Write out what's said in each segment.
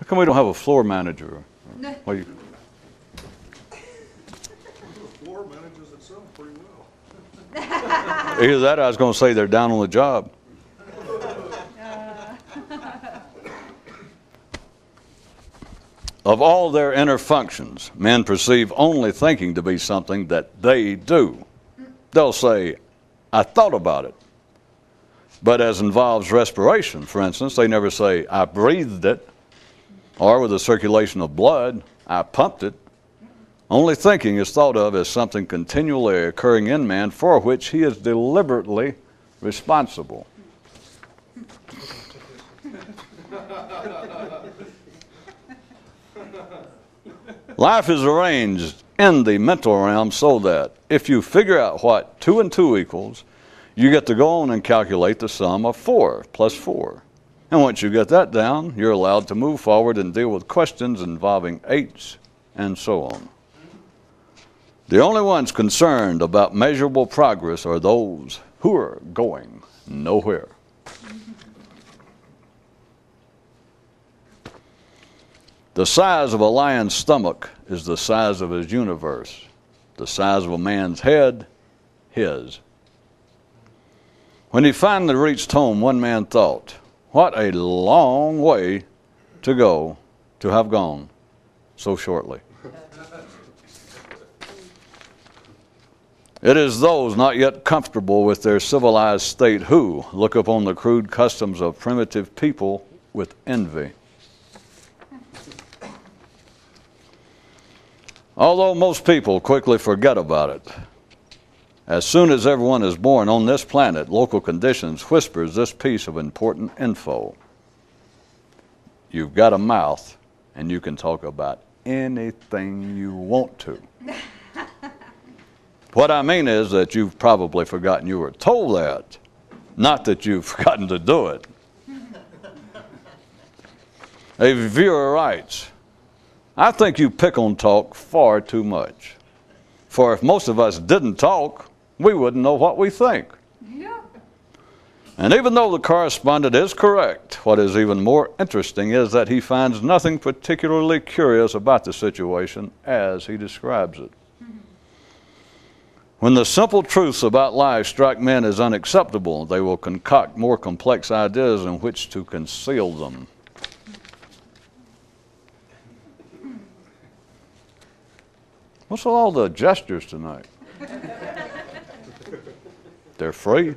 come we don't have a floor manager? Well, you, The floor manages itself pretty well. either that or I was going to say they're down on the job. Of all their inner functions, men perceive only thinking to be something that they do. They'll say, I thought about it. But as involves respiration, for instance, they never say, I breathed it. Or with the circulation of blood, I pumped it. Only thinking is thought of as something continually occurring in man for which he is deliberately responsible. Life is arranged in the mental realm so that if you figure out what 2 and 2 equals, you get to go on and calculate the sum of 4 plus 4. And once you get that down, you're allowed to move forward and deal with questions involving 8s and so on. The only ones concerned about measurable progress are those who are going nowhere. The size of a lion's stomach is the size of his universe. The size of a man's head, his. When he finally reached home, one man thought, what a long way to go to have gone so shortly. It is those not yet comfortable with their civilized state who look upon the crude customs of primitive people with envy. Although most people quickly forget about it, as soon as everyone is born on this planet, local conditions whispers this piece of important info. You've got a mouth, and you can talk about anything you want to. What I mean is that you've probably forgotten you were told that, not that you've forgotten to do it. A viewer writes, I think you pick on talk far too much. For if most of us didn't talk, we wouldn't know what we think. Yeah. And even though the correspondent is correct, what is even more interesting is that he finds nothing particularly curious about the situation as he describes it. When the simple truths about life strike men as unacceptable, they will concoct more complex ideas in which to conceal them. What's with all the gestures tonight? They're free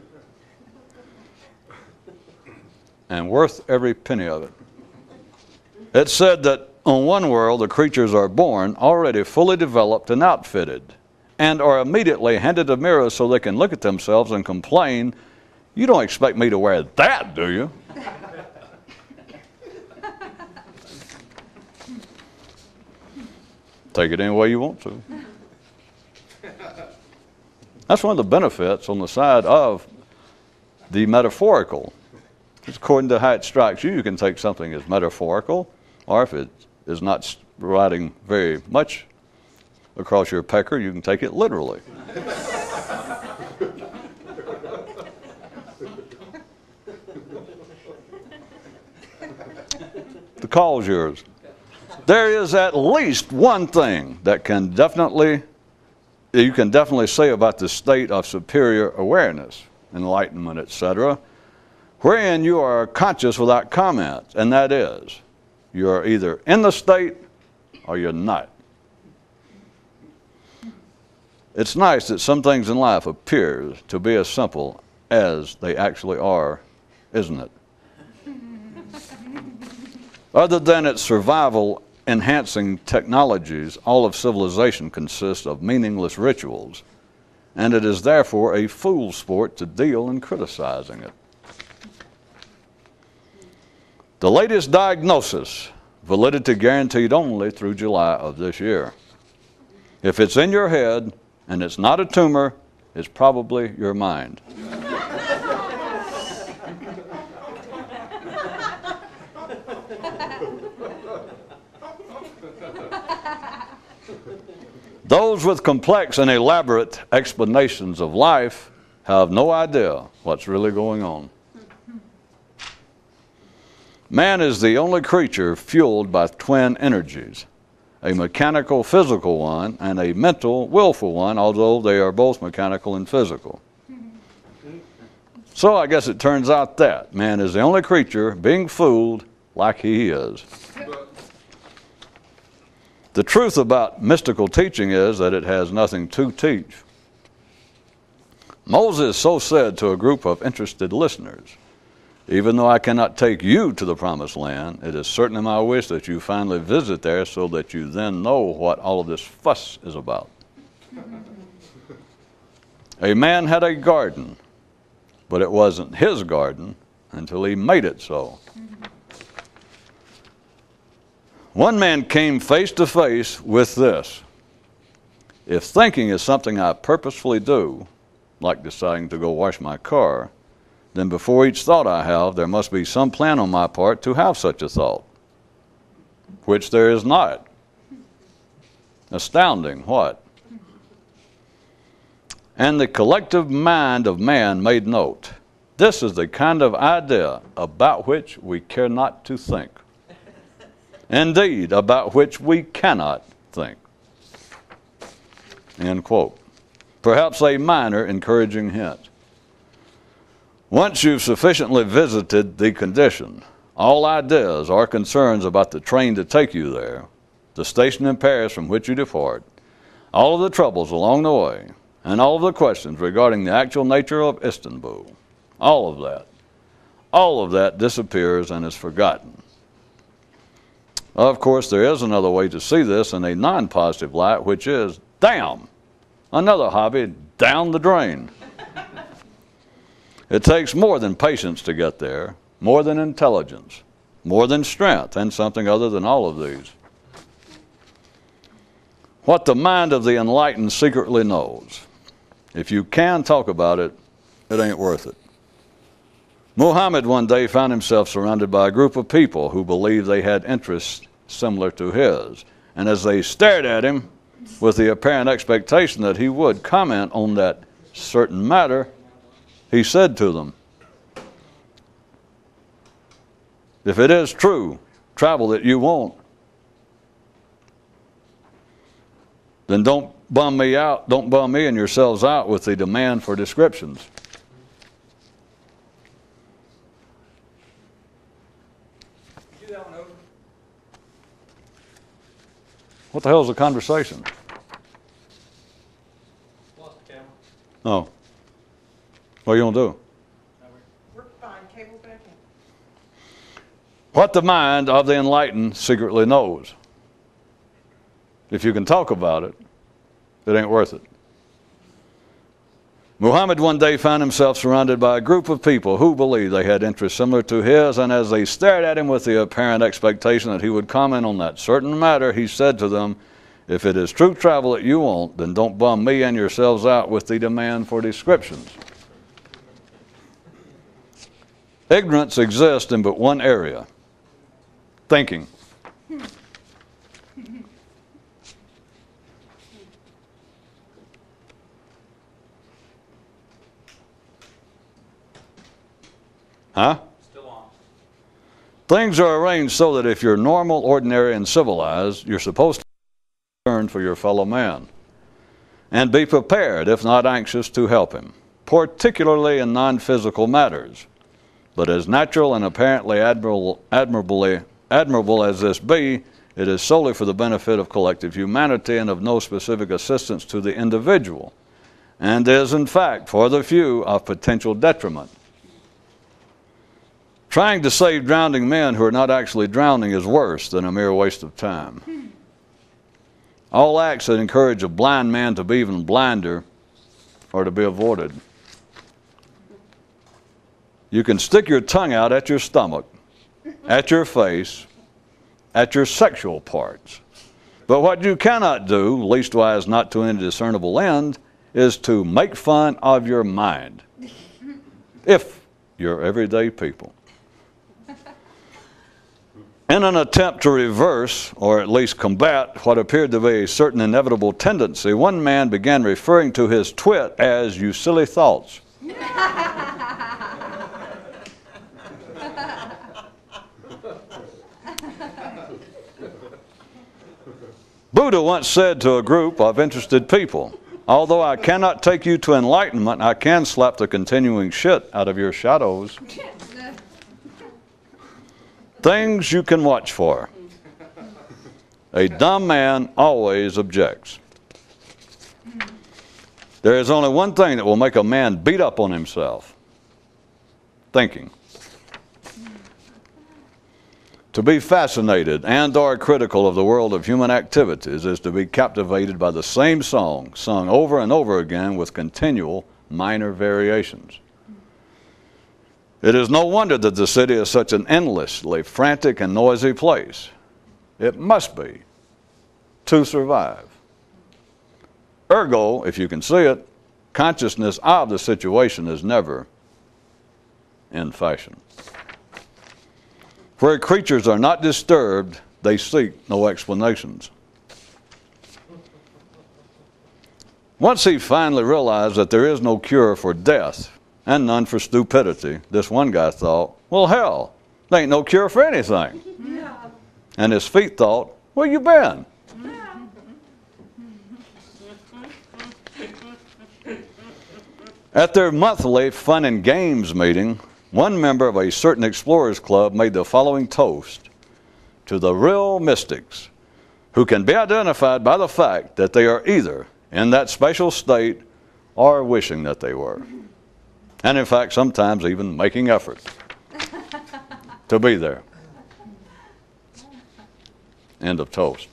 and worth every penny of it. It's said that on one world the creatures are born already fully developed and outfitted and are immediately handed a mirror so they can look at themselves and complain, you don't expect me to wear that, do you? Take it any way you want to. That's one of the benefits on the side of the metaphorical. Just according to how it strikes you, you can take something as metaphorical, or if it is not riding very much across your pecker, you can take it literally. The call's yours. There is at least one thing that you can definitely say about the state of superior awareness, enlightenment, etc., wherein you are conscious without comment, and that is, you are either in the state or you're not. It's nice that some things in life appear to be as simple as they actually are, isn't it? Other than its survival enhancing technologies, all of civilization consists of meaningless rituals, and it is therefore a fool's sport to deal in criticizing it. The latest diagnosis, validity guaranteed only through July of this year. If it's in your head and it's not a tumor, it's probably your mind. Those with complex and elaborate explanations of life have no idea what's really going on. Man is the only creature fueled by twin energies, a mechanical physical one and a mental willful one, although they are both mechanical and physical. So I guess it turns out that man is the only creature being fooled like he is. The truth about mystical teaching is that it has nothing to teach. Moses so said to a group of interested listeners, "Even though I cannot take you to the promised land, it is certainly my wish that you finally visit there so that you then know what all of this fuss is about." A man had a garden, but it wasn't his garden until he made it so. One man came face to face with this: if thinking is something I purposefully do, like deciding to go wash my car, then before each thought I have, there must be some plan on my part to have such a thought, which there is not. Astounding, what? And the collective mind of man made note. This is the kind of idea about which we care not to think. Indeed, about which we cannot think. End quote. Perhaps a minor encouraging hint. Once you've sufficiently visited the condition, all ideas or concerns about the train to take you there, the station in Paris from which you depart, all of the troubles along the way, and all of the questions regarding the actual nature of Istanbul, all of that disappears and is forgotten. Of course, there is another way to see this in a non-positive light, which is, damn, another hobby down the drain. It takes more than patience to get there, more than intelligence, more than strength, and something other than all of these. What the mind of the enlightened secretly knows, if you can talk about it, it ain't worth it. Muhammad one day found himself surrounded by a group of people who believed they had interests similar to his, and as they stared at him with the apparent expectation that he would comment on that certain matter, he said to them, "If it is true travel that you want, then don't bum me and yourselves out with the demand for descriptions." What the hell is the conversation? Lost the camera. Oh. What are you going to do? We're fine. Cable back in. What the mind of the enlightened secretly knows. If you can talk about it, it ain't worth it. Muhammad one day found himself surrounded by a group of people who believed they had interests similar to his, and as they stared at him with the apparent expectation that he would comment on that certain matter, he said to them, "If it is true travel that you want, then don't bum me and yourselves out with the demand for descriptions." Ignorance exists in but one area: thinking. Huh? Still on. Things are arranged so that if you're normal, ordinary, and civilized, you're supposed to concern for your fellow man and be prepared, if not anxious, to help him, particularly in non-physical matters. But as natural and apparently admirable as this be, it is solely for the benefit of collective humanity and of no specific assistance to the individual, and is, in fact, for the few, of potential detriment. Trying to save drowning men who are not actually drowning is worse than a mere waste of time. All acts that encourage a blind man to be even blinder are to be avoided. You can stick your tongue out at your stomach, at your face, at your sexual parts. But what you cannot do, leastwise not to any discernible end, is to make fun of your mind, if you're everyday people. In an attempt to reverse, or at least combat, what appeared to be a certain inevitable tendency, one man began referring to his twit as "you silly thoughts." Buddha once said to a group of interested people, "Although I cannot take you to enlightenment, I can slap the continuing shit out of your shadows." Things you can watch for. A dumb man always objects. There is only one thing that will make a man beat up on himself: thinking. To be fascinated and or critical of the world of human activities is to be captivated by the same song sung over and over again with continual minor variations. It is no wonder that the city is such an endlessly frantic and noisy place. It must be to survive. Ergo, if you can see it, consciousness of the situation is never in fashion. Where creatures are not disturbed, they seek no explanations. Once he finally realized that there is no cure for death and none for stupidity, this one guy thought, well, hell, there ain't no cure for anything. Yeah. And his feet thought, where you been? At their monthly fun and games meeting, one member of a certain explorers club made the following toast to the real mystics, who can be identified by the fact that they are either in that special state or wishing that they were. And in fact, sometimes even making effort to be there. End of toast.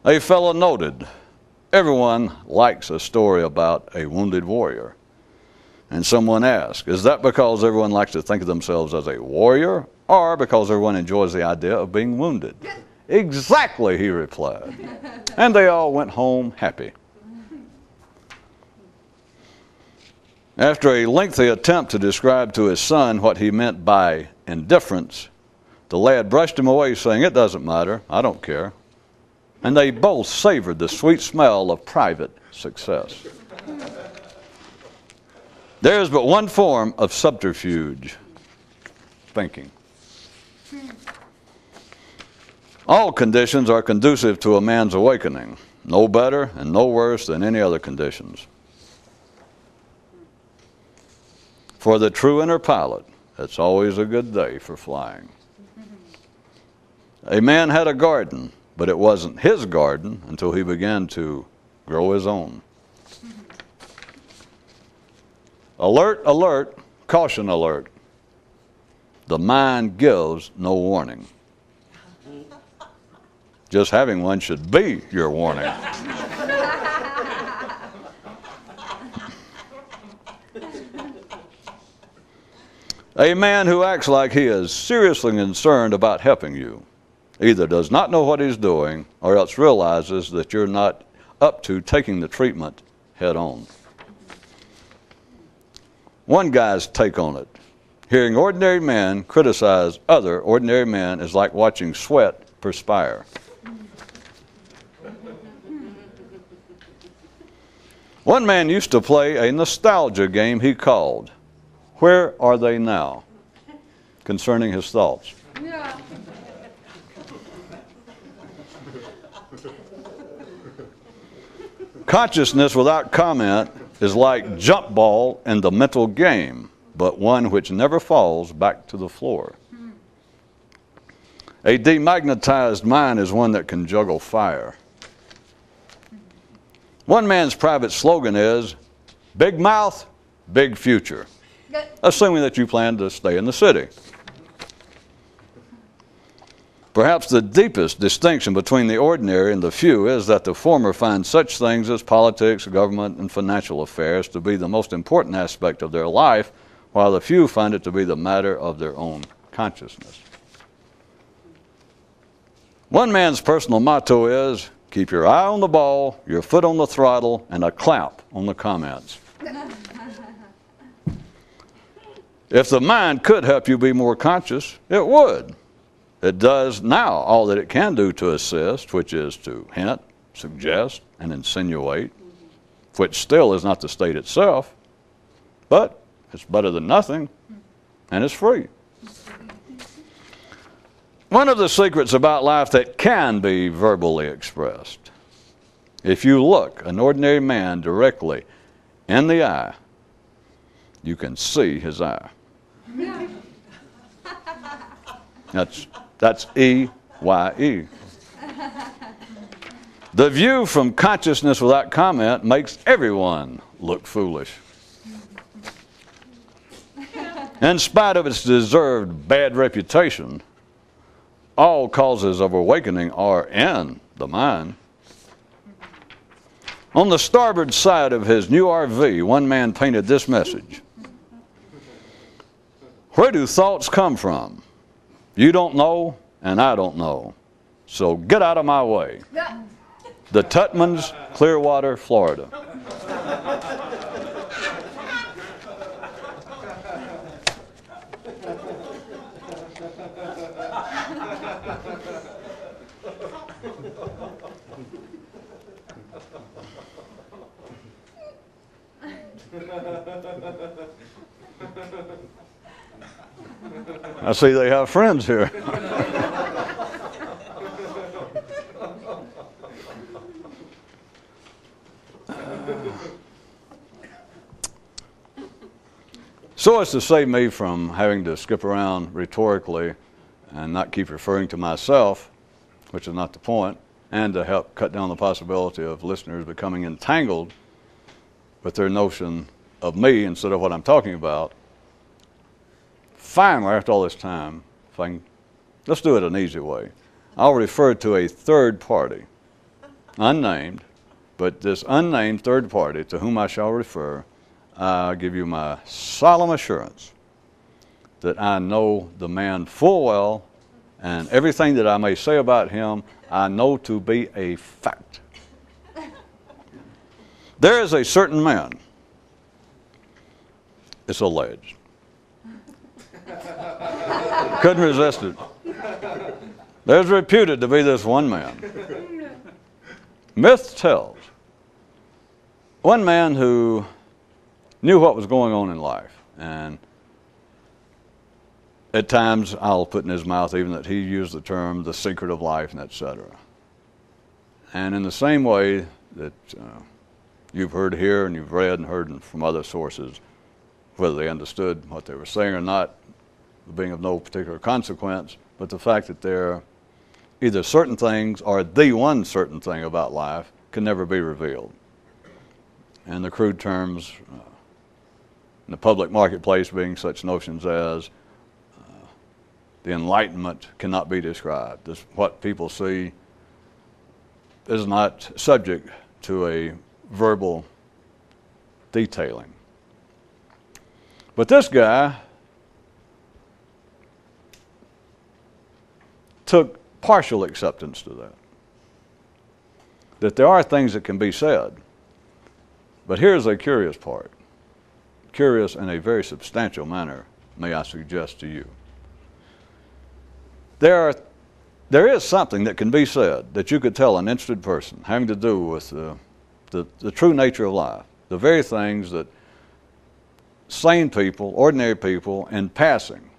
A fellow noted, everyone likes a story about a wounded warrior. And someone asked, is that because everyone likes to think of themselves as a warrior, or because everyone enjoys the idea of being wounded? Exactly, he replied. And they all went home happy. After a lengthy attempt to describe to his son what he meant by indifference, the lad brushed him away, saying, it doesn't matter, I don't care. And they both savored the sweet smell of private success. There is but one form of subterfuge: thinking. All conditions are conducive to a man's awakening, no better and no worse than any other conditions. For the true inner pilot, it's always a good day for flying. A man had a garden, but it wasn't his garden until he began to grow his own. Alert, alert, caution alert. The mind gives no warning. Just having one should be your warning. A man who acts like he is seriously concerned about helping you either does not know what he's doing or else realizes that you're not up to taking the treatment head on. One guy's take on it: hearing ordinary men criticize other ordinary men is like watching sweat perspire. One man used to play a nostalgia game he called "Where Are They Now?" concerning his thoughts. Yeah. Consciousness without comment is like jump ball in the mental game, but one which never falls back to the floor. A demagnetized mind is one that can juggle fire. One man's private slogan is, big mouth, big future, assuming that you plan to stay in the city. Perhaps the deepest distinction between the ordinary and the few is that the former find such things as politics, government, and financial affairs to be the most important aspect of their life, while the few find it to be the matter of their own consciousness. One man's personal motto is, keep your eye on the ball, your foot on the throttle, and a clap on the comments. If the mind could help you be more conscious, it would. It does now all that it can do to assist, which is to hint, suggest, and insinuate, which still is not the state itself, but it's better than nothing, and it's free. One of the secrets about life that can be verbally expressed. If you look an ordinary man directly in the eye, you can see his eye. That's E-Y-E. The view from consciousness without comment makes everyone look foolish. In spite of its deserved bad reputation, all causes of awakening are in the mind. On the starboard side of his new RV, one man painted this message. Where do thoughts come from? You don't know, and I don't know. So get out of my way. The Tutmans, Clearwater, Florida. I see they have friends here. So as to save me from having to skip around rhetorically and not keep referring to myself, which is not the point, and to help cut down the possibility of listeners becoming entangled with their notion of me instead of what I'm talking about, finally, after all this time, let's do it an easy way. I'll refer to a third party, unnamed, but this unnamed third party to whom I shall refer, I give you my solemn assurance that I know the man full well, and everything that I may say about him, I know to be a fact. There is a certain man, it's alleged. Couldn't resist it. There's reputed to be this one man. Myth tells, one man who knew what was going on in life, and at times I'll put in his mouth even that he used the term the secret of life and etc. And in the same way that you've heard here and you've read and heard from other sources, whether they understood what they were saying or not, being of no particular consequence, but the fact that there are either certain things or the one certain thing about life can never be revealed. And the crude terms in the public marketplace being such notions as the enlightenment cannot be described. What people see is not subject to a verbal detailing. But this guy took partial acceptance to that. That there are things that can be said. But here's a curious part. Curious in a very substantial manner, may I suggest to you. There is something that can be said that you could tell an interested person having to do with the true nature of life, the very things that sane people, ordinary people, in passing,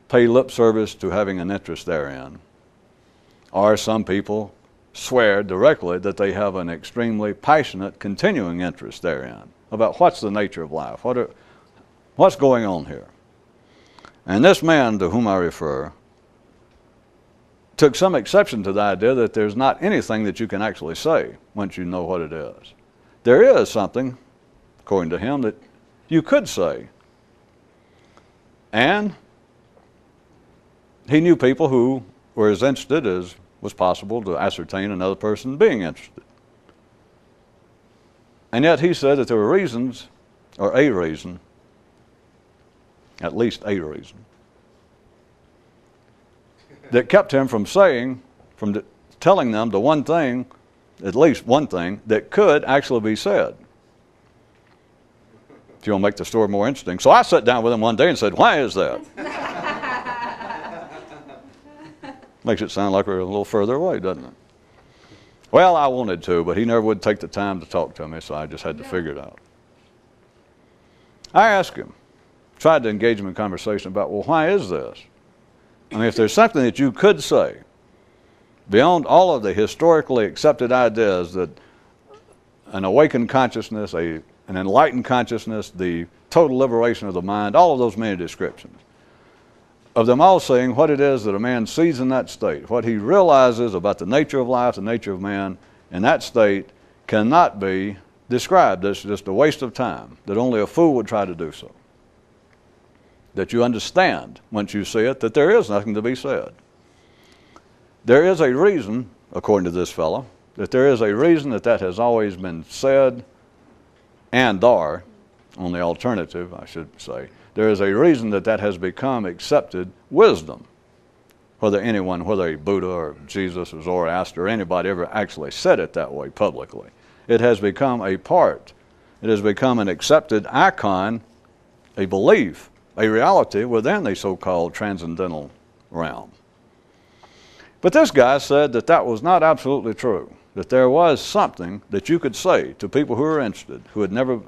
pay lip service to having an interest therein, or some people swear directly that they have an extremely passionate, continuing interest therein, about what's the nature of life, what's going on here. And this man to whom I refer took some exception to the idea that there's not anything that you can actually say once you know what it is. There is something, according to him, that you could say. And he knew people who were as interested as was possible to ascertain another person being interested. And yet he said that there were reasons, or a reason, at least a reason, that kept him from telling them the one thing, at least one thing, that could actually be said. If you want to make the story more interesting. So I sat down with him one day and said, "Why is that?" Makes it sound like we're a little further away, doesn't it? Well, I wanted to, but he never would take the time to talk to me, so I just had to figure it out. I asked him, tried to engage him in conversation about, well, why is this? I mean, if there's something that you could say, beyond all of the historically accepted ideas that an awakened consciousness, an enlightened consciousness, the total liberation of the mind, all of those many descriptions, of them all saying what it is that a man sees in that state, what he realizes about the nature of life, the nature of man, in that state cannot be described. It's just a waste of time, that only a fool would try to do so. That you understand, once you see it, that there is nothing to be said. There is a reason, according to this fellow, that there is a reason that that has always been said, and or, on the alternative, I should say, there is a reason that that has become accepted wisdom. Whether anyone, whether a Buddha or Jesus or Zoroaster or anybody ever actually said it that way publicly. It has become a part. It has become an accepted icon, a belief, a reality within the so-called transcendental realm. But this guy said that that was not absolutely true, that there was something that you could say to people who were interested, who had never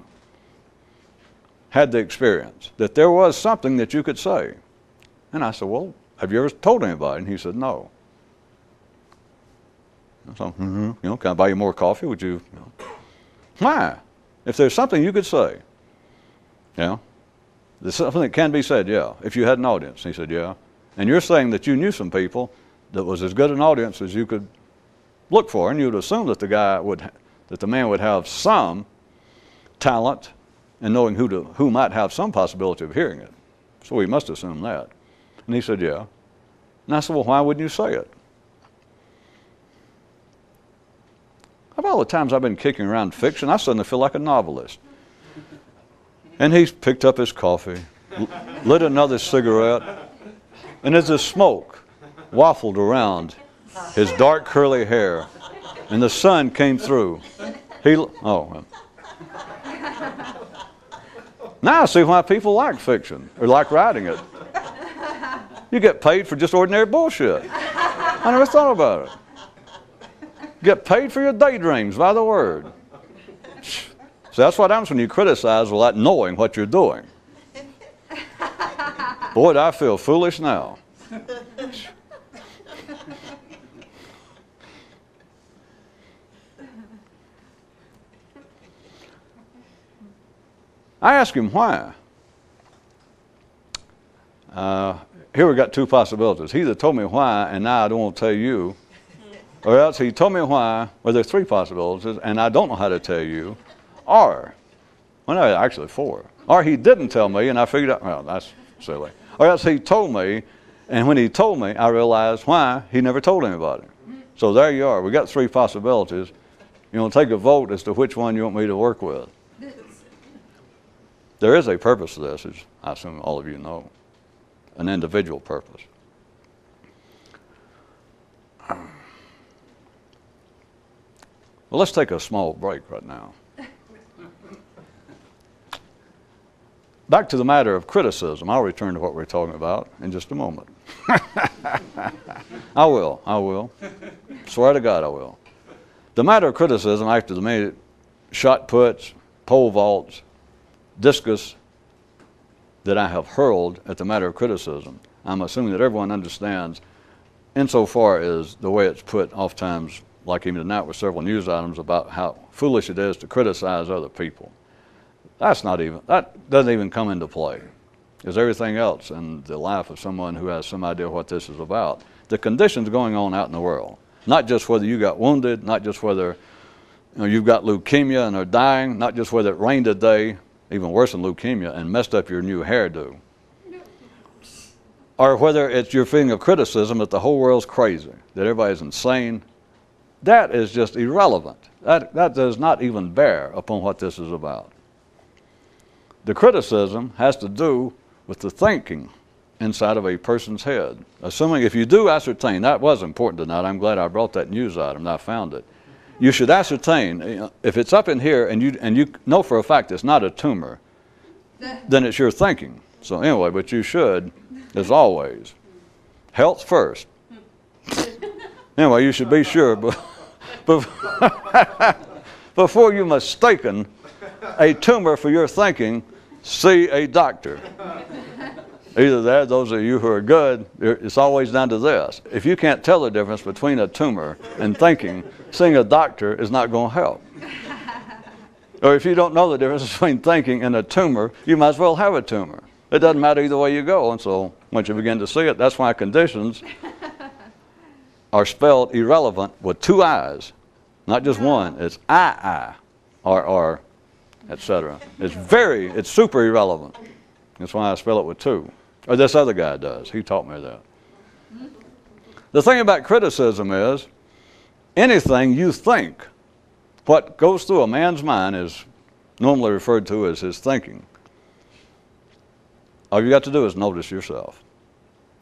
had the experience, that there was something that you could say. And I said, well, have you ever told anybody? And he said, no. So, can I buy you more coffee? Would you? Why? If there's something you could say, there's something that can be said, if you had an audience. And he said, yeah. And you're saying that you knew some people that was as good an audience as you could look for, and you would assume that the man would have some talent and knowing who might have some possibility of hearing it. So we must assume that. And he said, yeah. And I said, well, why wouldn't you say it? Of all the times I've been kicking around fiction, I suddenly feel like a novelist. And he picked up his coffee, lit another cigarette, and as the smoke waffled around his dark curly hair, and the sun came through, now I see why people like fiction, or like writing it. You get paid for just ordinary bullshit. I never thought about it. Get paid for your daydreams by the word. So that's what happens when you criticize without knowing what you're doing. Boy, do I feel foolish now. I asked him why. Here we got two possibilities. He either told me why, and now I don't want to tell you, or else he told me why, well, there are three possibilities, and I don't know how to tell you, or, well, no, actually four. Or he didn't tell me, and I figured out, well, that's silly. Or else he told me, and when he told me, I realized why he never told anybody. So there you are. We got three possibilities. You want to take a vote as to which one you want me to work with. There is a purpose to this, as I assume all of you know, an individual purpose. Well, let's take a small break right now. Back to the matter of criticism. I'll return to what we're talking about in just a moment. I will. Swear to God I will. The matter of criticism, after the many shot puts, pole vaults, discus that I have hurled at the matter of criticism, I'm assuming that everyone understands insofar as the way it's put oftentimes, like even tonight with several news items about how foolish it is to criticize other people. That doesn't even come into play. There's everything else in the life of someone who has some idea what this is about. The conditions going on out in the world, not just whether you got wounded, not just whether you've got leukemia and are dying, not just whether it rained a day, even worse than leukemia, and messed up your new hairdo. Or whether it's your feeling of criticism that the whole world's crazy, that everybody's insane. That is just irrelevant. That does not even bear upon what this is about. The criticism has to do with the thinking inside of a person's head. Assuming if you do ascertain, that was important tonight, I'm glad I brought that news item and I found it. You should ascertain, if it's up in here and you know for a fact it's not a tumor, then it's your thinking. So anyway, but you should, as always, health first. Anyway, you should be sure before you mistaken a tumor for your thinking, see a doctor. Either that, those of you who are good, it's always down to this. If you can't tell the difference between a tumor and thinking, seeing a doctor is not going to help. Or if you don't know the difference between thinking and a tumor, you might as well have a tumor. It doesn't matter either way you go. And so once you begin to see it, that's why conditions are spelled irrelevant with two I's. Not just one. It's I, or, etc. It's super irrelevant. That's why I spell it with two. Or this other guy does. He taught me that. The thing about criticism is, anything you think, what goes through a man's mind is normally referred to as his thinking. All you got to do is notice yourself.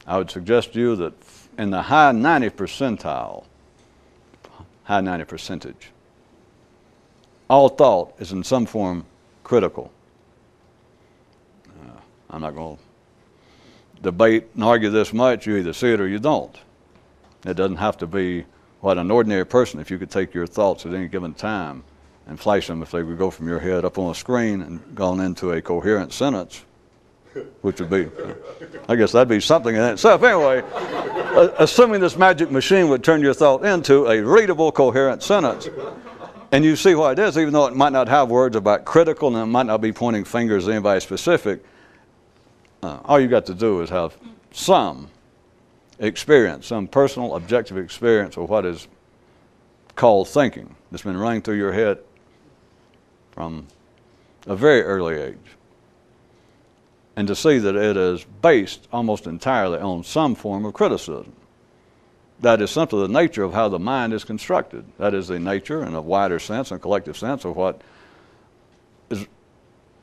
I would suggest to you that in the high 90 percentile, high 90 percentage, all thought is in some form critical. I'm not going to debate and argue this much. You either see it or you don't. It doesn't have to be what an ordinary person, if you could take your thoughts at any given time and flash them, if they would go from your head up on a screen and gone into a coherent sentence, which would be, I guess that'd be something in itself. Anyway, assuming this magic machine would turn your thought into a readable, coherent sentence, and you see what it is, even though it might not have words about critical and it might not be pointing fingers at anybody specific, all you got to do is have some experience, some personal objective experience of what is called thinking that's been running through your head from a very early age. And to see that it is based almost entirely on some form of criticism. That is simply the nature of how the mind is constructed. That is the nature, in a wider sense and collective sense, of what is,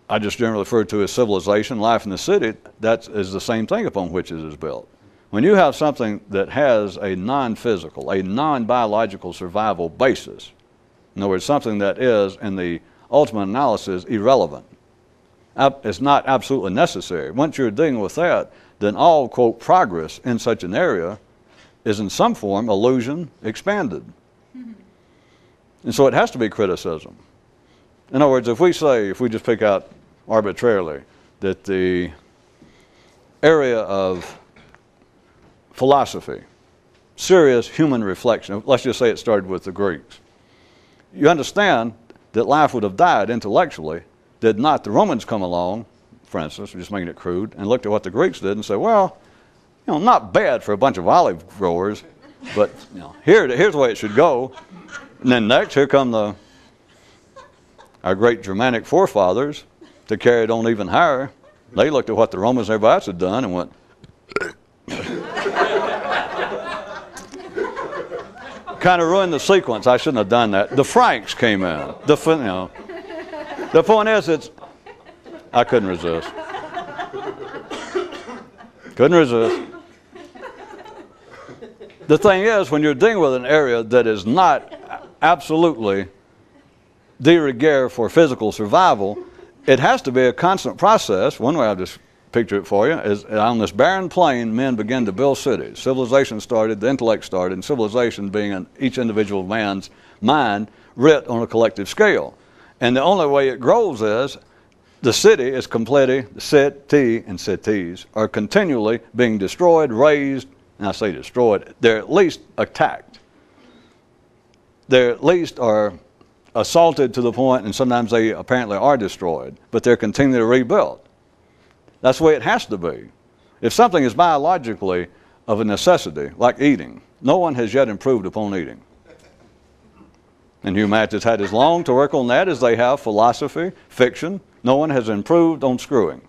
I just generally refer to as civilization, life in the city. That is the same thing upon which it is built. When you have something that has a non-physical, a non-biological survival basis, in other words, something that is, in the ultimate analysis, irrelevant, it's not absolutely necessary. Once you're dealing with that, then all, quote, progress in such an area is in some form illusion expanded. And so it has to be criticism. In other words, if we just pick out arbitrarily that the area of philosophy, serious human reflection, let's just say it started with the Greeks. You understand that life would have died intellectually did not the Romans come along, for instance, we're just making it crude, and looked at what the Greeks did and said, well, not bad for a bunch of olive growers, but here's the way it should go. And then next, here come our great Germanic forefathers to carry it on even higher. They looked at what the Romans and everybody else had done and went, kind of ruined the sequence. I shouldn't have done that. The Franks came in. The point is, I couldn't resist. Couldn't resist. The thing is, when you're dealing with an area that is not absolutely de rigueur for physical survival, it has to be a constant process. One way I'll just picture it for you is on this barren plain, men began to build cities. Civilization started, the intellect started, and civilization being in each individual man's mind writ on a collective scale. And the only way it grows is the city is completely, the city and cities are continually being destroyed, razed, and I say destroyed, they're at least attacked. They at least are assaulted to the point, and sometimes they apparently are destroyed, but they're continually rebuilt. That's the way it has to be. If something is biologically of a necessity, like eating, no one has yet improved upon eating. And humanity has had as long to work on that as they have philosophy, fiction. No one has improved on screwing.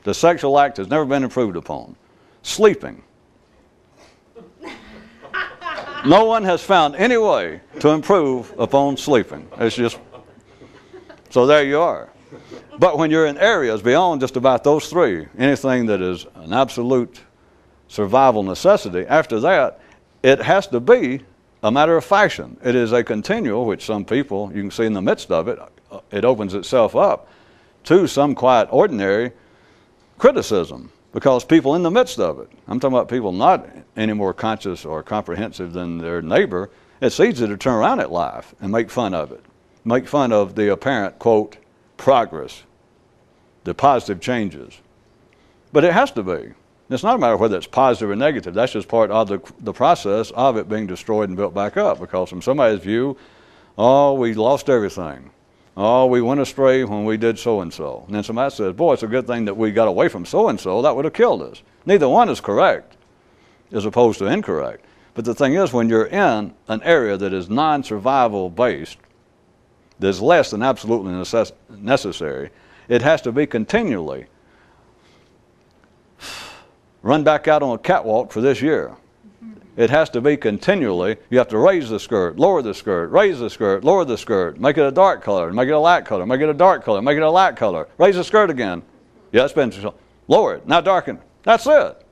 The sexual act has never been improved upon. Sleeping. No one has found any way to improve upon sleeping. It's just, so there you are. But when you're in areas beyond just about those three, anything that is an absolute survival necessity, after that, it has to be a matter of fashion. It is a continual, which some people, you can see in the midst of it, it opens itself up to some quite ordinary criticism, because people in the midst of it, I'm talking about people not any more conscious or comprehensive than their neighbor, it's easy to turn around at life and make fun of it. Make fun of the apparent, quote, progress, the positive changes. But it has to be. It's not a matter of whether it's positive or negative. That's just part of the process of it being destroyed and built back up. Because from somebody's view, oh, we lost everything. Oh, we went astray when we did so-and-so. And then somebody says, boy, it's a good thing that we got away from so-and-so. That would have killed us. Neither one is correct as opposed to incorrect. But the thing is, when you're in an area that is non-survival based, there's less than absolutely necessary, it has to be continually run back out on a catwalk for this year. It has to be continually, you have to raise the skirt, lower the skirt, raise the skirt, lower the skirt, make it a dark color, make it a light color, make it a dark color, make it a light color, raise the skirt again. Yeah, it's been, lower it, now darken. That's it.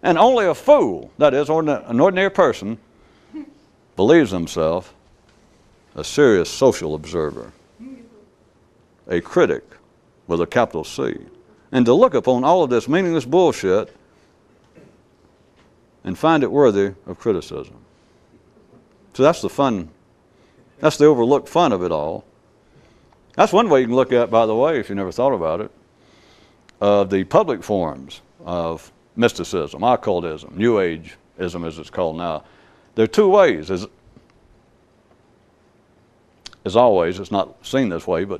And only a fool, that is, an ordinary person, believes himself a serious social observer, a critic with a capital C. And to look upon all of this meaningless bullshit and find it worthy of criticism. So that's the fun, that's the overlooked fun of it all. That's one way you can look at, by the way, if you never thought about it, the public forms of mysticism, occultism, New Ageism as it's called now. There are two ways. As always, it's not seen this way, but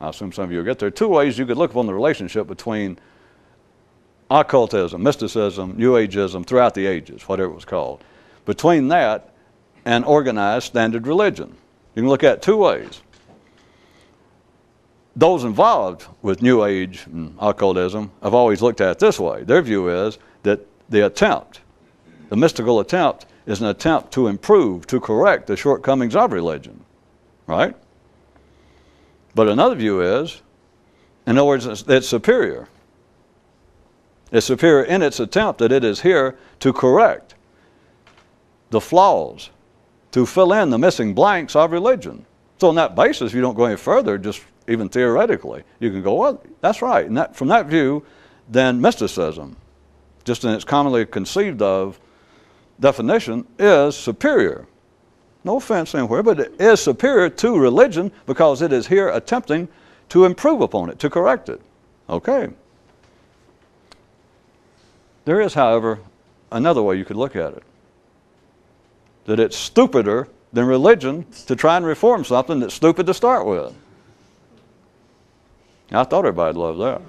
I assume some of you will get there. Two ways you could look upon the relationship between occultism, mysticism, New Ageism, throughout the ages, whatever it was called. Between that and organized standard religion. You can look at it two ways. Those involved with New Age and occultism have always looked at it this way. Their view is that the attempt, the mystical attempt, is an attempt to improve, to correct the shortcomings of religion. Right? But another view is, in other words, it's superior. It's superior in its attempt that it is here to correct the flaws, to fill in the missing blanks of religion. So on that basis, you don't go any further, just even theoretically. You can go, well, that's right. And that, from that view, then mysticism, just in its commonly conceived of definition, is superior. No offense anywhere, but it is superior to religion because it is here attempting to improve upon it, to correct it. Okay. There is, however, another way you could look at it. That it's stupider than religion to try and reform something that's stupid to start with. I thought everybody'd love that.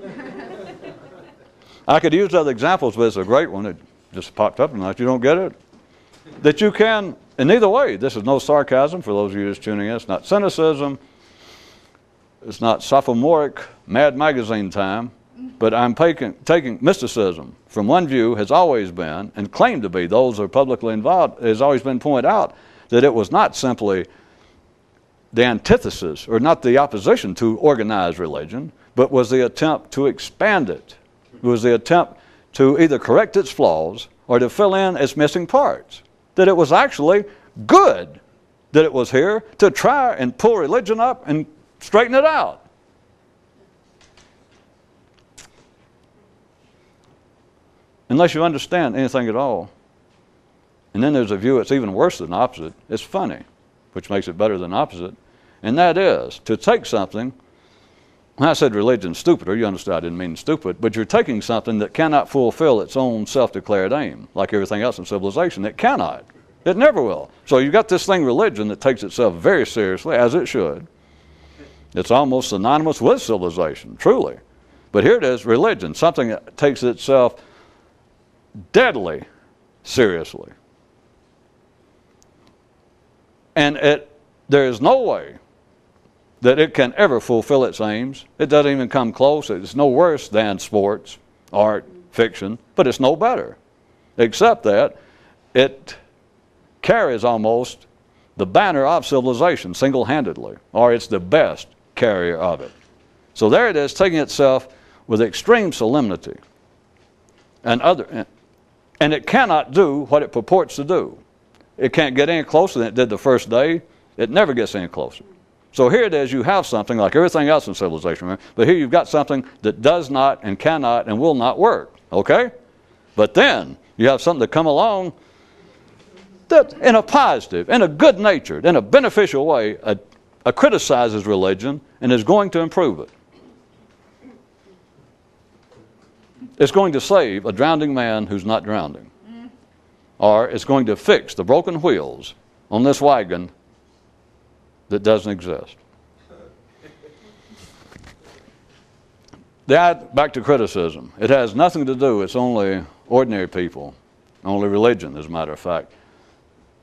I could use other examples, but it's a great one. It just popped up tonight. You don't get it? That you can, in either way, this is no sarcasm for those of you just tuning in. It's not cynicism. It's not sophomoric Mad Magazine time. But I'm taking mysticism from one view has always been, and claimed to be, those who are publicly involved, has always been pointed out that it was not simply the antithesis or not the opposition to organized religion, but was the attempt to expand it. It was the attempt to either correct its flaws or to fill in its missing parts. That it was actually good that it was here to try and pull religion up and straighten it out. Unless you understand anything at all. And then there's a view that's even worse than opposite. It's funny, which makes it better than opposite. And that is to take something, when I said religion's stupid, or you understand I didn't mean stupid, but you're taking something that cannot fulfill its own self-declared aim, like everything else in civilization. It cannot. It never will. So you've got this thing, religion, that takes itself very seriously, as it should. It's almost synonymous with civilization, truly. But here it is, religion, something that takes itself deadly seriously. And there is no way that it can ever fulfill its aims. It doesn't even come close. It's no worse than sports, art, fiction, but it's no better. Except that it carries almost the banner of civilization single-handedly, or it's the best carrier of it. So there it is, taking itself with extreme solemnity. And it cannot do what it purports to do. It can't get any closer than it did the first day. It never gets any closer. So here it is, you have something like everything else in civilization, remember? But here you've got something that does not and cannot and will not work, okay? But then you have something to come along that in a positive, in a good-natured, in a beneficial way, criticizes religion and is going to improve it. It's going to save a drowning man who's not drowning. Or it's going to fix the broken wheels on this wagon that doesn't exist. Back to criticism. It has nothing to do, it's only ordinary people, only religion, as a matter of fact,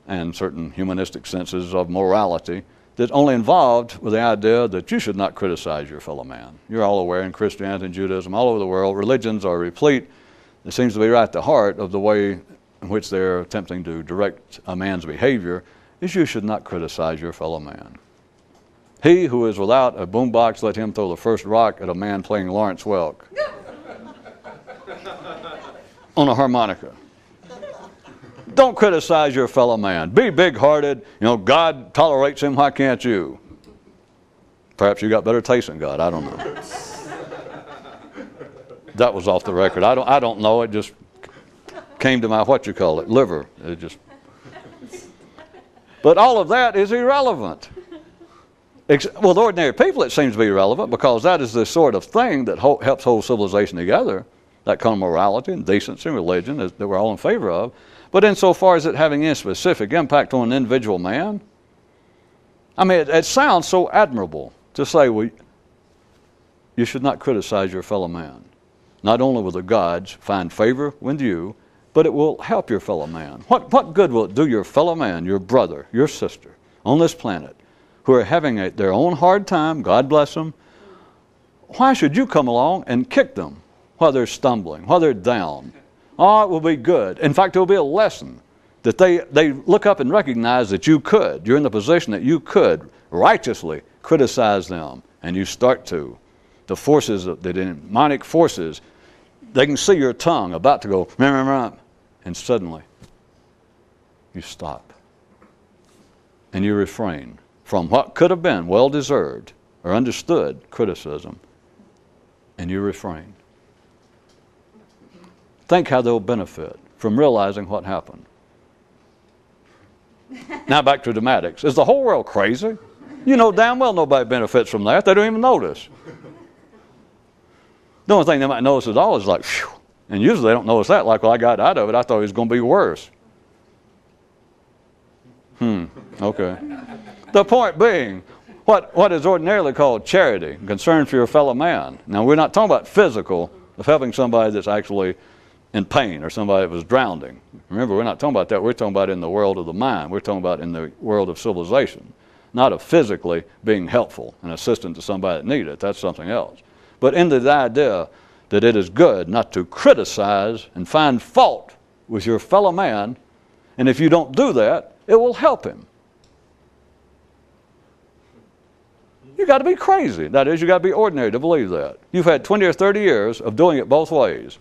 and certain humanistic senses of morality that's only involved with the idea that you should not criticize your fellow man. You're all aware in Christianity and Judaism, all over the world, religions are replete. It seems to be right at the heart of the way in which they're attempting to direct a man's behavior is you should not criticize your fellow man. He who is without a boombox, let him throw the first rock at a man playing Lawrence Welk on a harmonica. Don't criticize your fellow man. Be big-hearted. You know, God tolerates him. Why can't you? Perhaps you got better taste than God. I don't know. That was off the record. I don't know. It just came to my liver. It just. But all of that is irrelevant. Well, the ordinary people, it seems to be irrelevant because that is the sort of thing that helps hold civilization together. That kind of morality and decency and religion that we're all in favor of. But insofar as it having any specific impact on an individual man, I mean, it sounds so admirable to say, well, you should not criticize your fellow man. Not only will the gods find favor with you, but it will help your fellow man. What good will it do your fellow man, your brother, your sister on this planet who are having their own hard time, God bless them? Why should you come along and kick them while they're stumbling, while they're down? Oh, it will be good. In fact, it will be a lesson that they look up and recognize that you're in the position that you could righteously criticize them, and you start to. The forces, the demonic forces, they can see your tongue about to go, and suddenly you stop. And you refrain from what could have been well-deserved or understood criticism, and you refrain. Think how they'll benefit from realizing what happened. Now back to dramatics. Is the whole world crazy? You know damn well nobody benefits from that. They don't even notice. The only thing they might notice at all is like, phew. And usually they don't notice that. Like, well, I got out of it. I thought it was going to be worse. Okay. The point being, what is ordinarily called charity, concern for your fellow man. Now, we're not talking about physical, of helping somebody that's actually in pain or somebody that was drowning. Remember, we're not talking about that. We're talking about in the world of the mind. We're talking about in the world of civilization, not of physically being helpful and assistant to somebody that needs it. That's something else. But in the idea that it is good not to criticize and find fault with your fellow man, and if you don't do that, it will help him. You got to be crazy. That is, you got to be ordinary to believe that. You've had 20 or 30 years of doing it both ways,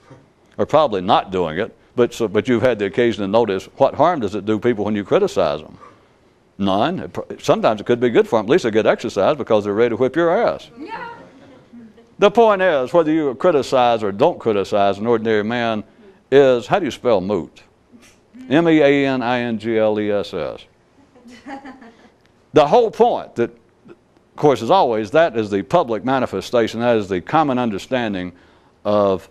or probably not doing it, but you've had the occasion to notice what harm does it do people when you criticize them? None. Sometimes it could be good for them. At least they get exercise because they're ready to whip your ass. Yeah. The point is, whether you criticize or don't criticize an ordinary man is, how do you spell moot? M-E-A-N-I-N-G-L-E-S-S. The whole point, that, of course, as always, that is the public manifestation, that is the common understanding of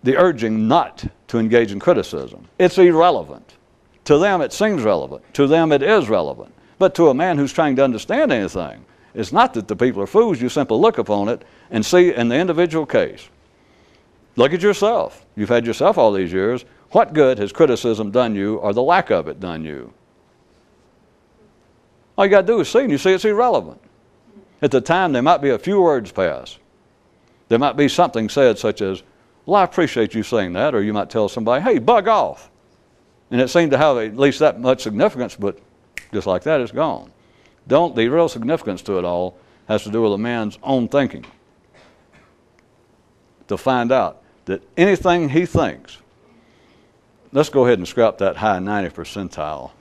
the urging not to engage in criticism. It's irrelevant. To them it seems relevant. To them it is relevant. But to a man who's trying to understand anything, it's not that the people are fools. You simply look upon it and see in the individual case. Look at yourself. You've had yourself all these years. What good has criticism done you, or the lack of it done you? All you got to do is see, and you see it's irrelevant. At the time, there might be a few words pass. There might be something said such as, well, I appreciate you saying that, or you might tell somebody, hey, bug off. And it seemed to have at least that much significance, but just like that, it's gone. The real significance to it all has to do with a man's own thinking. To find out that anything he thinks, let's go ahead and scrap that high 90th percentile.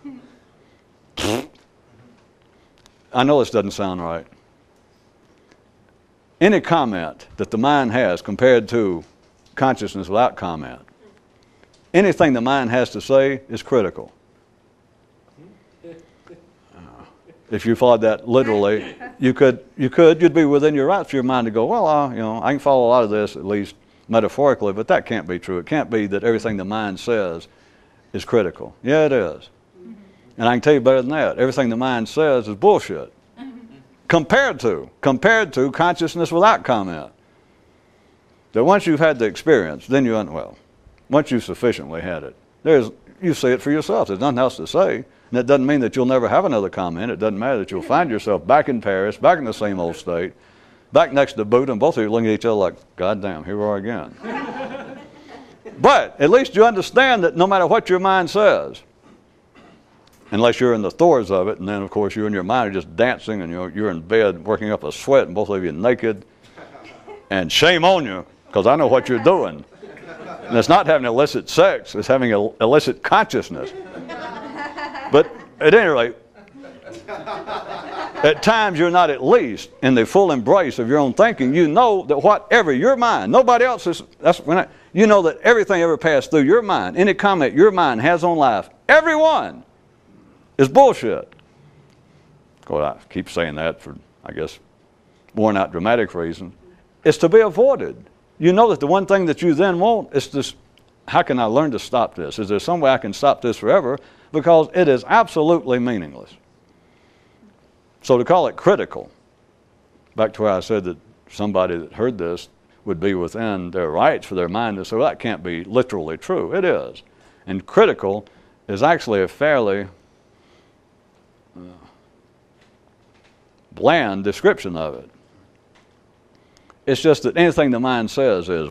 I know this doesn't sound right. Any comment that the mind has compared to consciousness without comment, anything the mind has to say is critical. if you followed that literally, you'd be within your rights for your mind to go, well, I can follow a lot of this, at least metaphorically, but that can't be true. It can't be that everything the mind says is critical. Yeah, it is. And I can tell you better than that. Everything the mind says is bullshit. Compared to consciousness without comment. That once you've had the experience, then once you've sufficiently had it, you see it for yourself. There's nothing else to say. And that doesn't mean that you'll never have another comment. It doesn't matter that you'll find yourself back in Paris, back in the same old state, back next to Buddha, and both of you looking at each other like, God damn, here we are again. But at least you understand that no matter what your mind says, unless you're in the throes of it, and then of course you and your mind are just dancing, and you're in bed working up a sweat, and both of you naked, and shame on you, because I know what you're doing. And it's not having illicit sex, it's having illicit consciousness. But at any rate, at times you're not at least in the full embrace of your own thinking. You know that whatever your mind, nobody else's, you know that everything ever passed through your mind, any comment your mind has on life, everyone, is bullshit. Of course, I keep saying that for, I guess, worn out dramatic reasons. It's to be avoided. You know that the one thing that you then want is this, how can I learn to stop this? Is there some way I can stop this forever? Because it is absolutely meaningless. So to call it critical, back to where I said that somebody that heard this would be within their rights for their mind to say, well, that can't be literally true. It is. And critical is actually a fairly bland description of it. It's just that anything the mind says is.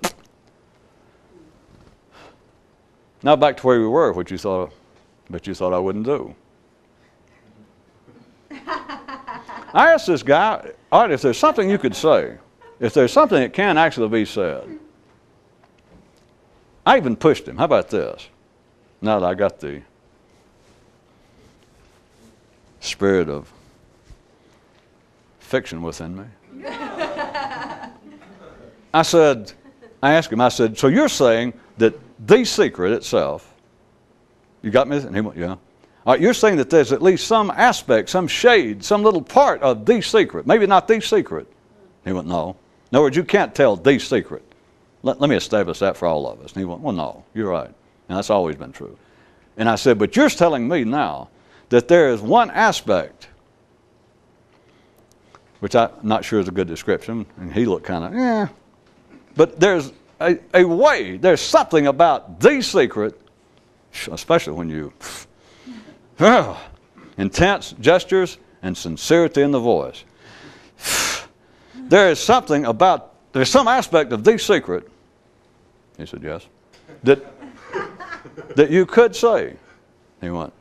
Now back to where we were, but you thought I wouldn't do. I asked this guy, all right, if there's something you could say, if there's something that can actually be said, I even pushed him. How about this? Now that I got the spirit of fiction within me. I asked him, so you're saying that the secret itself, you got me? And he went, yeah. All right, you're saying that there's at least some aspect, some shade, some little part of the secret, maybe not the secret. He went, no. In other words, you can't tell the secret. Let me establish that for all of us. And he went, well, no, you're right. And that's always been true. And I said, but you're telling me now that there is one aspect, which I'm not sure is a good description, and he looked kind of, yeah. But there's a way, there's something about the secret, especially when you, intense gestures and sincerity in the voice. There's some aspect of the secret, he said, yes, that you could say. He went,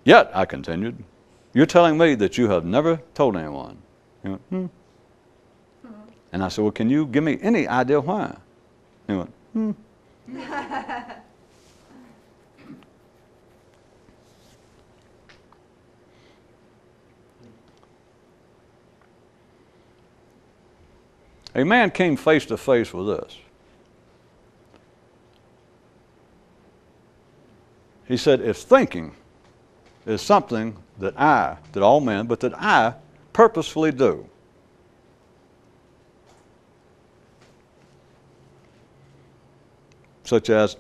Yet, I continued, you're telling me that you have never told anyone. He went, And I said, well, can you give me any idea why? He went, A man came face to face with this. He said, if thinking is something that all men, but that I purposefully do, such as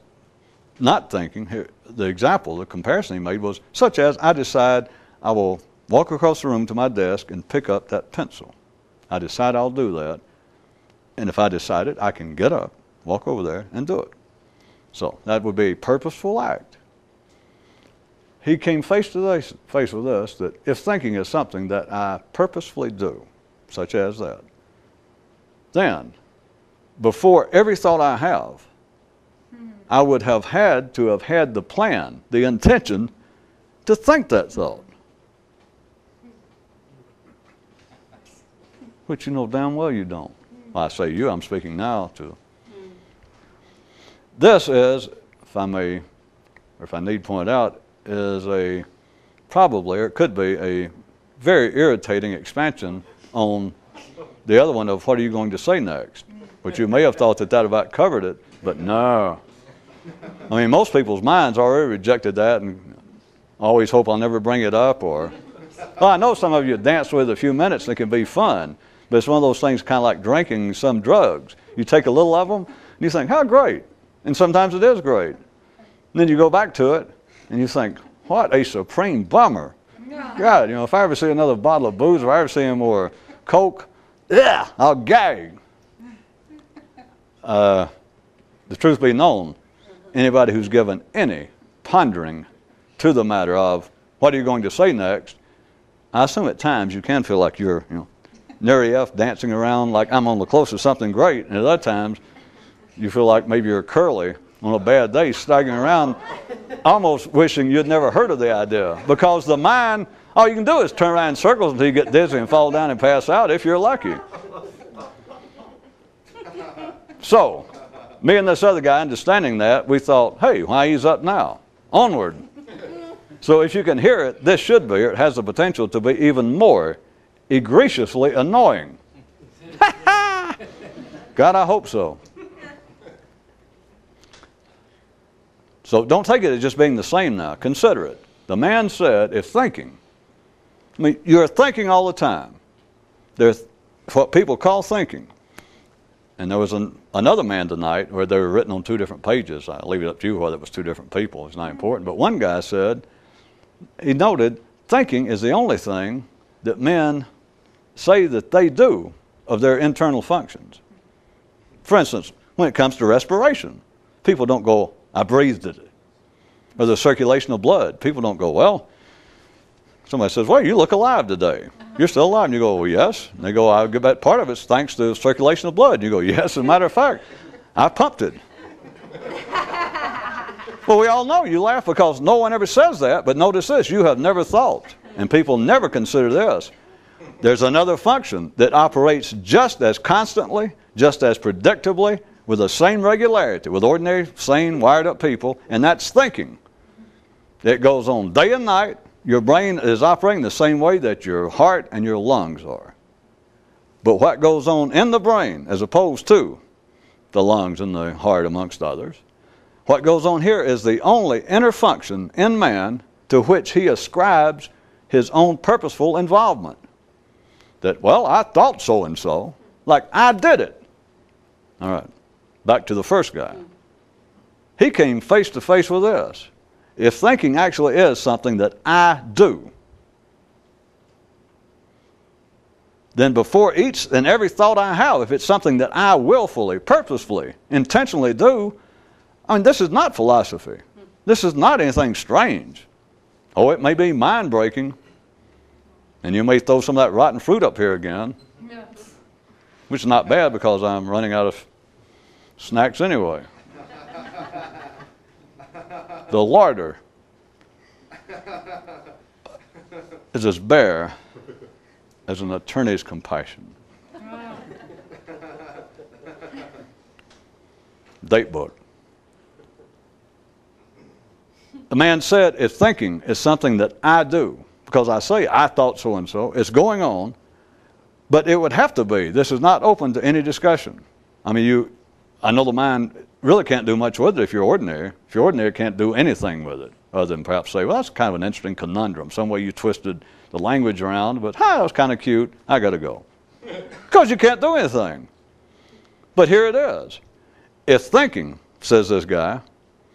not thinking, here, the example, the comparison he made was, such as I decide I will walk across the room to my desk and pick up that pencil. I decide I'll do that. And if I decide it, I can get up, walk over there, and do it. So that would be a purposeful act. He came face to face with us that if thinking is something that I purposefully do, such as that, then before every thought I have, I would have had to have had the plan, the intention to think that thought. Which you know damn well you don't. Well, I say you, I'm speaking now to. This is, if I may, or if I need point out, is probably, or it could be, a very irritating expansion on the other one of what are you going to say next? Which you may have thought that about covered it, but no. I mean, most people's minds already rejected that, and always hope I'll never bring it up, or, well, I know some of you dance with a few minutes and it can be fun, but it's one of those things kind of like drinking some drugs. You take a little of them and you think, how great. And sometimes it is great. And then you go back to it and you think, what a supreme bummer. God, if I ever see another bottle of booze, or I ever see any more Coke, yeah, I'll gag. The truth be known, anybody who's given any pondering to the matter of what are you going to say next, I assume at times you can feel like you're, Neri F dancing around like I'm on the close to something great, and at other times you feel like maybe you're Curly on a bad day staggering around almost wishing you'd never heard of the idea, because the mind, all you can do is turn around in circles until you get dizzy and fall down and pass out if you're lucky. So, me and this other guy, understanding that, we thought, hey, why ease up now? Onward. So if you can hear it, this should be, or it has the potential to be even more egregiously annoying. God, I hope so. So don't take it as just being the same now. Consider it. The man said, if thinking, you're thinking all the time. There's what people call thinking. And there was another man tonight where they were written on 2 different pages. I'll leave it up to you whether it was 2 different people. It's not important. But one guy said, he noted, thinking is the only thing that men say that they do of their internal functions. For instance, when it comes to respiration, people don't go, I breathed it. Or the circulation of blood, people don't go, well, somebody says, well, you look alive today. You're still alive. And you go, well, yes. And they go, I'll give that part of it's thanks to circulation of blood. And you go, yes, as a matter of fact, I pumped it. Well, we all know you laugh because no one ever says that, but notice this, you have never thought, and people never consider this. There's another function that operates just as constantly, just as predictably, with the same regularity, with ordinary, sane, wired-up people, and that's thinking. It goes on day and night. Your brain is operating the same way that your heart and your lungs are. But what goes on in the brain, as opposed to the lungs and the heart, amongst others, what goes on here is the only inner function in man to which he ascribes his own purposeful involvement. That, well, I thought so-and-so, like I did it. All right, back to the first guy. He came face to face with this. If thinking actually is something that I do, then before each and every thought I have, if it's something that I willfully, purposefully, intentionally do, I mean, this is not philosophy. This is not anything strange. Oh, it may be mind-breaking, and you may throw some of that rotten fruit up here again, which is not bad because I'm running out of snacks anyway. The larder is as bare as an attorney's compassion. Date book. The man said, if thinking is something that I do, because I say I thought so-and-so, it's going on, but it would have to be. This is not open to any discussion. I mean, I know the mind really can't do much with it if you're ordinary. If you're ordinary, can't do anything with it, other than perhaps say, well, that's kind of an interesting conundrum. Some way you twisted the language around, but, that was kind of cute. I got to go. Because you can't do anything. But here it is. If thinking, says this guy,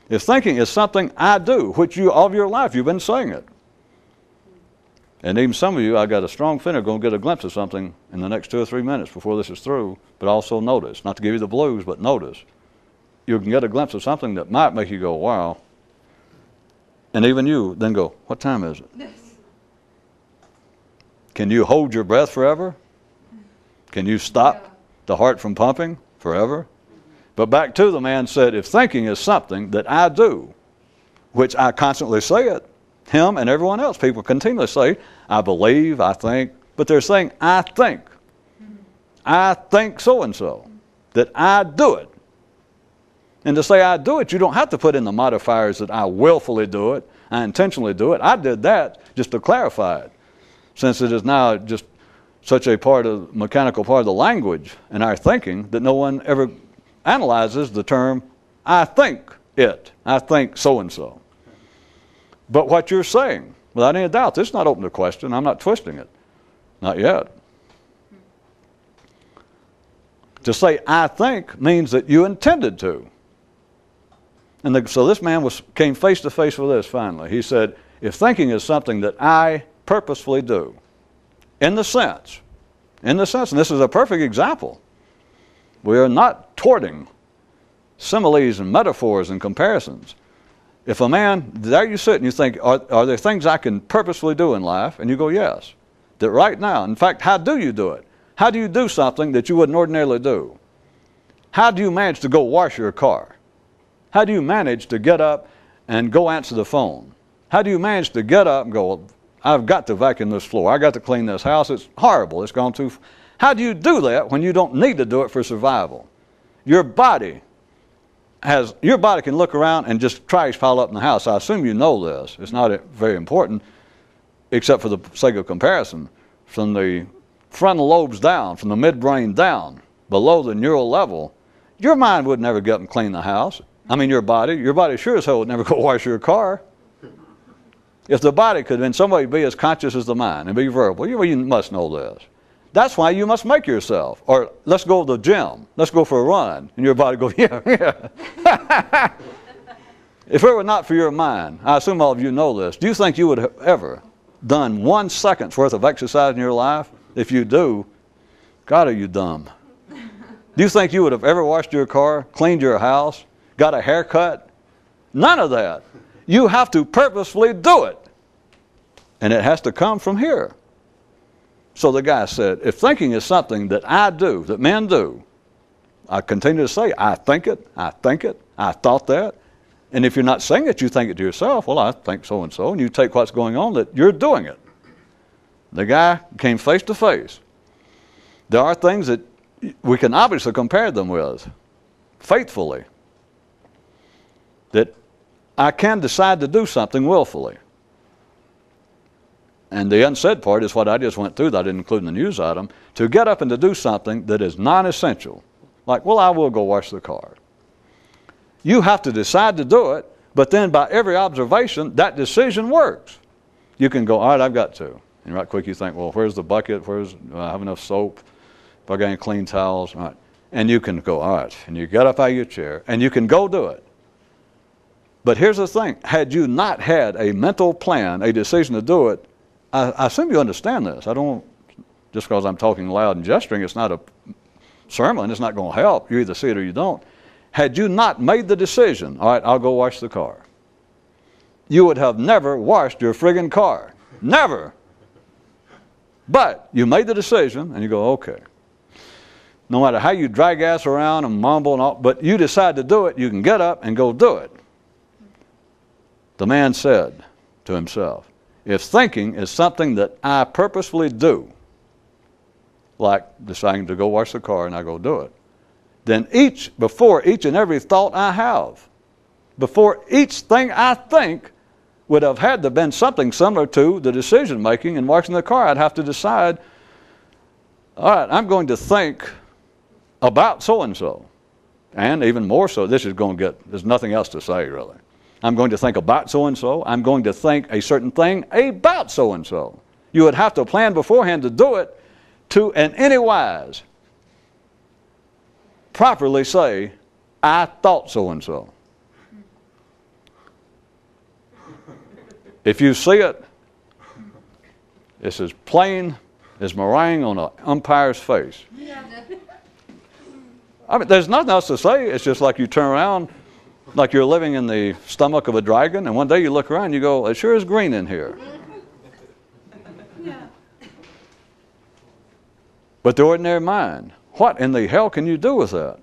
if thinking is something I do, which you, all of your life, you've been saying it. And even some of you, I got a strong feeling, are going to get a glimpse of something in the next 2 or 3 minutes before this is through. But also notice, not to give you the blues, but notice. You can get a glimpse of something that might make you go, wow. And even you then go, what time is it? Yes. Can you hold your breath forever? Can you stop the heart from pumping forever? But back to the man said, if thinking is something that I do, which I constantly say it, him and everyone else, people continually say, I believe, I think, but they're saying, I think. I think so-and-so, that I do it. And to say I do it, you don't have to put in the modifiers that I willfully do it, I intentionally do it. I did that just to clarify it, since it is now just such a mechanical part of the language in our thinking that no one ever analyzes the term, I think it. I think so-and-so. But what you're saying, without any doubt, this is not open to question. I'm not twisting it. Not yet. To say I think means that you intended to. And so this man came face to face with this finally. He said, if thinking is something that I purposefully do, in the sense, and this is a perfect example. We are not torting similes and metaphors and comparisons. If a man, there you sit and you think, are there things I can purposefully do in life? And you go, yes. That right now, in fact, how do you do it? How do you do something that you wouldn't ordinarily do? How do you manage to go wash your car? How do you manage to get up and go answer the phone? How do you manage to get up and go, I've got to vacuum this floor. I got to clean this house. It's horrible. It's gone too far. How do you do that when you don't need to do it for survival? Your body can look around and just trash pile up in the house. I assume you know this. It's not very important, except for the sake of comparison. From the frontal lobes down, from the midbrain down, below the neural level, your mind would never get up and clean the house. I mean, your body sure as hell would never go wash your car. If the body could in some way be as conscious as the mind and be verbal, you must know this. That's why you must make yourself. Or let's go to the gym. Let's go for a run. And your body goes, yeah. If it were not for your mind, I assume all of you know this, do you think you would have ever done 1 second's worth of exercise in your life? If you do, God, are you dumb? Do you think you would have ever washed your car, cleaned your house, got a haircut? None of that. You have to purposefully do it. And it has to come from here. So the guy said, if thinking is something that I do, that men do, I continue to say, I think it, I thought that. And if you're not saying it, you think it to yourself. Well, I think so-and-so. And you take what's going on, that you're doing it. The guy came face to face. There are things that we can obviously compare them with, faithfully. That I can decide to do something willfully. And the unsaid part is what I just went through that I didn't include in the news item. To get up and to do something that is non-essential. Like, well, I will go wash the car. You have to decide to do it, but then by every observation, that decision works. You can go, all right, I've got to. And right quick you think, well, where's the bucket? Do I have enough soap? If I got any clean towels? All right. And you can go, all right. And you get up out of your chair, and you can go do it. But here's the thing. Had you not had a mental plan, a decision to do it, I assume you understand this. Just because I'm talking loud and gesturing, it's not a sermon. It's not going to help. You either see it or you don't. Had you not made the decision, all right, I'll go wash the car, you would have never washed your friggin' car. Never. But you made the decision, and you go, okay. No matter how you drag ass around and mumble and all, but you decide to do it, you can get up and go do it. The man said to himself, if thinking is something that I purposefully do, like deciding to go wash the car and I go do it, then before each and every thought I have, before each thing I think, would have had to have been something similar to the decision making in washing the car. I'd have to decide, all right, I'm going to think about so-and-so. And even more so, there's nothing else to say really. I'm going to think about so-and-so. I'm going to think a certain thing about so-and-so. You would have to plan beforehand to do it to, in any wise, properly say, I thought so-and-so. If you see it, it's as plain as meringue on an umpire's face. I mean, there's nothing else to say. It's just like you turn around like you're living in the stomach of a dragon, and one day you look around and you go, it sure is green in here. Yeah. But the ordinary mind, what in the hell can you do with that?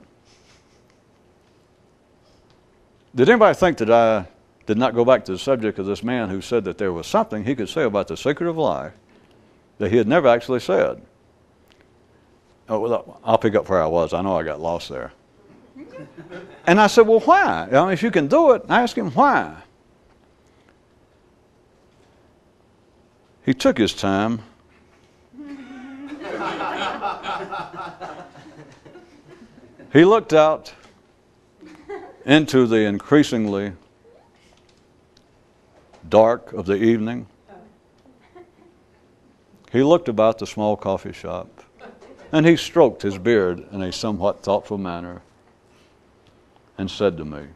Did anybody think that I did not go back to the subject of this man who said that there was something he could say about the secret of life that he had never actually said? Oh, well, I'll pick up where I was. I know I got lost there. And I said, well, why? I mean, if you can do it, I asked him why. He took his time. He looked out into the increasingly dark of the evening, he looked about the small coffee shop, and he stroked his beard in a somewhat thoughtful manner and said to me,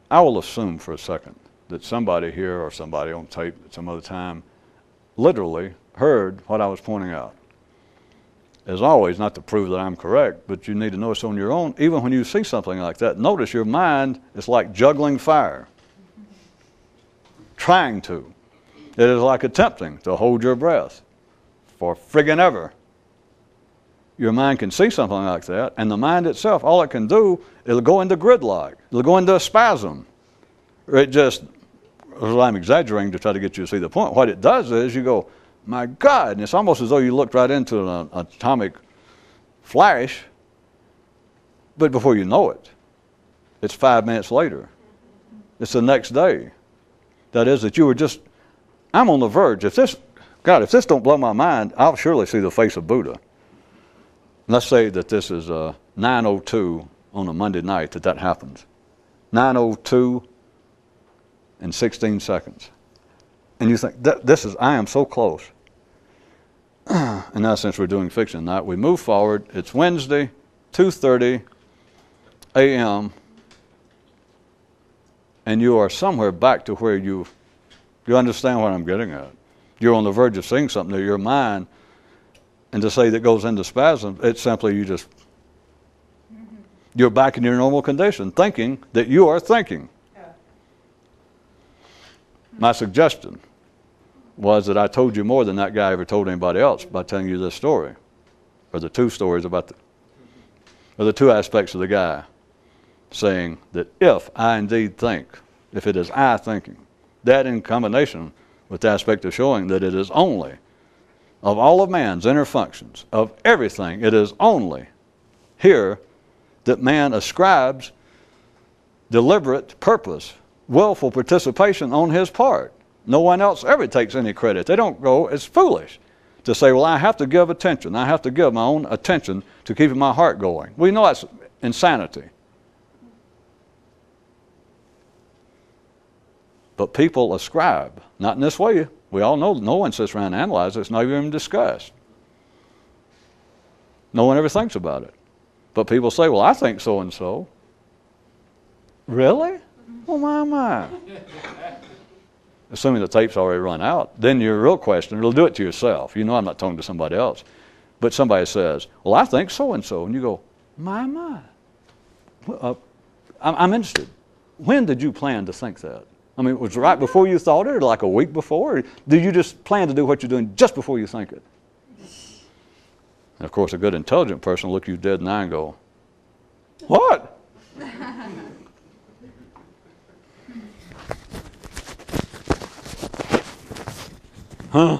I will assume for a second that somebody here or somebody on tape at some other time literally heard what I was pointing out. As always, not to prove that I'm correct, but you need to notice on your own, even when you see something like that, notice your mind is like juggling fire. Trying to. It is like attempting to hold your breath for friggin' ever. Your mind can see something like that, and the mind itself, all it can do, it'll go into gridlock. It'll go into a spasm. It just, well, I'm exaggerating to try to get you to see the point. What it does is you go, my God, and it's almost as though you looked right into an atomic flash, but before you know it, it's 5 minutes later. It's the next day. That is that you were just, I'm on the verge. If this don't blow my mind, I'll surely see the face of Buddha. Let's say that this is 9:02 on a Monday night that happens. 9:02 and 16 seconds. And you think, I am so close. In that sense, we're doing fiction. Now, we move forward. It's Wednesday, 2:30 a.m., and you are somewhere back to where you understand what I'm getting at. You're on the verge of seeing something that your mind, and to say that goes into spasm, it's simply you're back in your normal condition, thinking that you are thinking. My suggestion was that I told you more than that guy ever told anybody else by telling you this story, or the two stories about or the two aspects of the guy saying that if I indeed think, if it is I thinking, that in combination with the aspect of showing that it is only, of all of man's inner functions, of everything, it is only here that man ascribes deliberate purpose, willful participation on his part. No one else ever takes any credit. They don't go, it's foolish to say, well, I have to give attention. I have to give my own attention to keeping my heart going. We know that's insanity. But people ascribe, not in this way. We all know no one sits around and analyzes it. It's not even discussed. No one ever thinks about it. But people say, well, I think so-and-so. Really? Oh, my. Assuming the tape's already run out, then your real question, it'll do it to yourself. You know I'm not talking to somebody else. But somebody says, well, I think so-and-so. And you go, my. I'm interested. When did you plan to think that? I mean, was it right before you thought it, or like a week before? Or did you just plan to do what you're doing just before you think it? And of course, a good intelligent person will look you dead in the eye and go, what? Huh?